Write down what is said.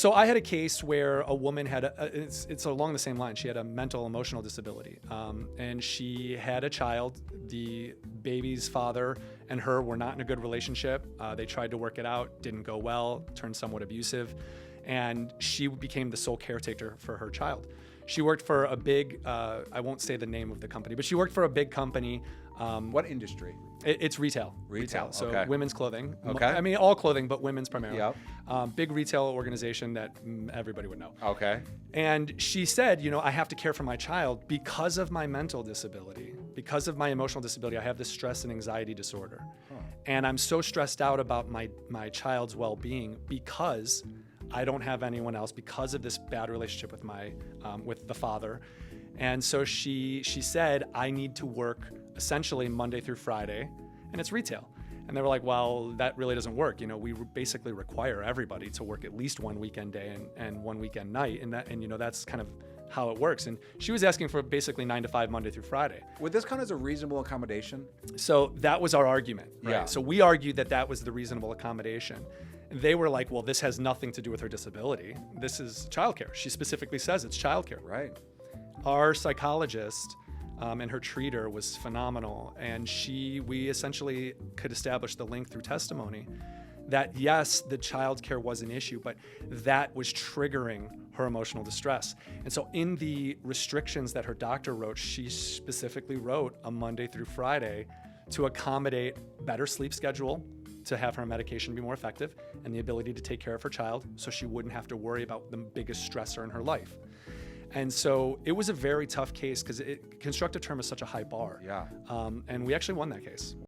So I had a case where a woman had it's along the same line. She had a mental emotional disability, and she had a child. The baby's father and her were not in a good relationship. They tried to work it out, didn't go well, turned somewhat abusive, and she became the sole caretaker for her child. She worked for a big, I won't say the name of the company, but she worked for a big company. What industry? It's retail. Retail, So okay. women's clothing. Okay. I mean, all clothing, but women's primarily. Yep. Big retail organization that everybody would know. Okay. And she said, I have to care for my child because of my mental disability, because of my emotional disability. I have this stress and anxiety disorder. And I'm so stressed out about my child's well-being because I don't have anyone else, because of this bad relationship with the father. And so she said, I need to work essentially Monday through Friday, and it's retail. And they were like, well, that really doesn't work. We basically require everybody to work at least one weekend day and one weekend night. And that's kind of how it works. And she was asking for basically 9 to 5, Monday through Friday. Would this count as a reasonable accommodation? So that was our argument, right? Yeah. So we argued that was the reasonable accommodation. They were like, well, this has nothing to do with her disability. This is childcare. She specifically says it's childcare. Right. Our psychologist and her treater was phenomenal. And we essentially could establish the link through testimony that yes, the childcare was an issue, but that was triggering her emotional distress. And so in the restrictions that her doctor wrote, she specifically wrote a Monday through Friday to accommodate better sleep schedule, to have her medication be more effective, and the ability to take care of her child so she wouldn't have to worry about the biggest stressor in her life. And so it was a very tough case because constructive term is such a high bar. Yeah. And we actually won that case.